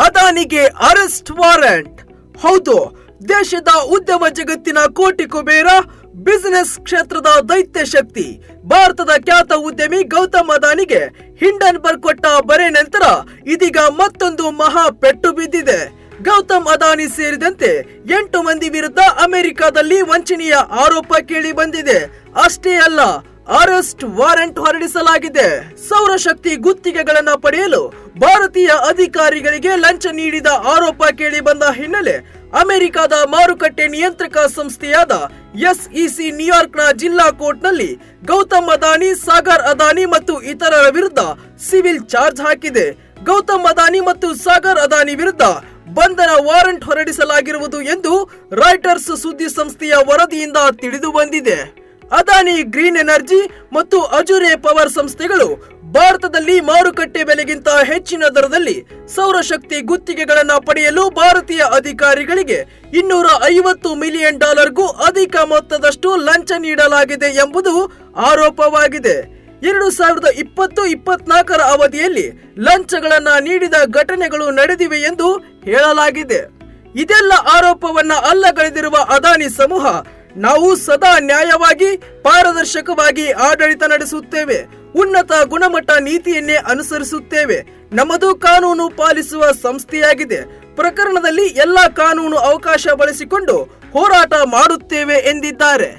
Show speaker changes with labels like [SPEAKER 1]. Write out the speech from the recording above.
[SPEAKER 1] ಅದಾನಿಗೆ arrest warrant. ಹೌದು, ದೇಶದ ಉದ್ಯಮ ಜಗತ್ತಿನ ಕೋಟಿ ಕುಬೇರ, ಬಿಸಿನೆಸ್ ಕ್ಷೇತ್ರದ ದೈತ್ಯ ಶಕ್ತಿ, ಭಾರತದ ಖ್ಯಾತ ಉದ್ಯಮಿ ಗೌತಮ್ ಅದಾನಿಗೆ ಹಿಂಡನ್ಬರ್ಗ್ ಕೊಟ್ಟ ಬರೆ ನಂತರ ಇದೀಗ ಮತ್ತೊಂದು ಮಹಾ ಪೆಟ್ಟು ಬಿದ್ದಿದೆ. ಗೌತಮ್ ಅದಾನಿ ಸೇರಿದಂತೆ 8 ಮಂದಿ ವಿರುದ್ಧ ಅಮೆರಿಕದಲ್ಲಿ ವಂಚನೆಯ ಆರೋಪ ಕೇಳಿ ಬಂದಿದೆ. ಅಷ್ಟೇ ಅಲ್ಲ, ಅರೆಸ್ಟ್ ವಾರೆಂಟ್ ಹೊರಡಿಸಲಾಗಿದೆ. ಸೌರಶಕ್ತಿ ಗುತ್ತಿಗೆಗಳನ್ನು ಪಡೆಯಲು ಭಾರತೀಯ ಅಧಿಕಾರಿಗಳಿಗೆ ಲಂಚ ನೀಡಿದ ಆರೋಪ ಕೇಳಿ ಬಂದ ಹಿನ್ನೆಲೆ ಅಮೆರಿಕದ ಮಾರುಕಟ್ಟೆ ನಿಯಂತ್ರಕ ಸಂಸ್ಥೆಯಾದ SEC ನ್ಯೂಯಾರ್ಕ್ನ ಜಿಲ್ಲಾ ಕೋರ್ಟ್ನಲ್ಲಿ ಗೌತಮ್ ಅದಾನಿ, ಸಾಗರ್ ಅದಾನಿ ಮತ್ತು ಇತರರ ವಿರುದ್ಧ ಸಿವಿಲ್ ಚಾರ್ಜ್ ಹಾಕಿದೆ. ಗೌತಮ್ ಅದಾನಿ ಮತ್ತು ಸಾಗರ್ ಅದಾನಿ ವಿರುದ್ಧ ಬಂಧನ ವಾರೆಂಟ್ ಹೊರಡಿಸಲಾಗಿರುವುದು ಎಂದು ರಾಯ್ಟರ್ಸ್ ಸುದ್ದಿ ಸಂಸ್ಥೆಯ ವರದಿಯಿಂದ ತಿಳಿದು ಬಂದಿದೆ. ಅದಾನಿ ಗ್ರೀನ್ ಎನರ್ಜಿ ಮತ್ತು ಅಜುರೆ ಪವರ್ ಸಂಸ್ಥೆಗಳು ಭಾರತದಲ್ಲಿ ಮಾರುಕಟ್ಟೆ ಬೆಲೆಗಿಂತ ಹೆಚ್ಚಿನ ದರದಲ್ಲಿ ಸೌರಶಕ್ತಿ ಗುತ್ತಿಗೆಗಳನ್ನು ಪಡೆಯಲು ಭಾರತೀಯ ಅಧಿಕಾರಿಗಳಿಗೆ $250 ಮಿಲಿಯನ್ ಅಧಿಕ ಮೊತ್ತದಷ್ಟು ಲಂಚ ನೀಡಲಾಗಿದೆ ಎಂಬುದು ಆರೋಪವಾಗಿದೆ. 2020-24 ಅವಧಿಯಲ್ಲಿ ಲಂಚಗಳನ್ನ ನೀಡಿದ ಘಟನೆಗಳು ನಡೆದಿವೆ ಎಂದು ಹೇಳಲಾಗಿದೆ. ಇದೆಲ್ಲ ಆರೋಪವನ್ನ ಅಲ್ಲಗಳೆದಿರುವ ಅದಾನಿ ಸಮೂಹ, ನಾವು ಸದಾ ನ್ಯಾಯವಾಗಿ, ಪಾರದರ್ಶಕವಾಗಿ ಆಡಳಿತ ನಡೆಸುತ್ತೇವೆ, ಉನ್ನತ ಗುಣಮಟ್ಟ ನೀತಿಯನ್ನೇ ಅನುಸರಿಸುತ್ತೇವೆ, ನಮ್ಮದು ಕಾನೂನು ಪಾಲಿಸುವ ಸಂಸ್ಥೆಯಾಗಿದೆ, ಪ್ರಕರಣದಲ್ಲಿ ಎಲ್ಲಾ ಕಾನೂನು ಅವಕಾಶ ಬಳಸಿಕೊಂಡು ಹೋರಾಟ ಮಾಡುತ್ತೇವೆ ಎಂದಿದ್ದಾರೆ.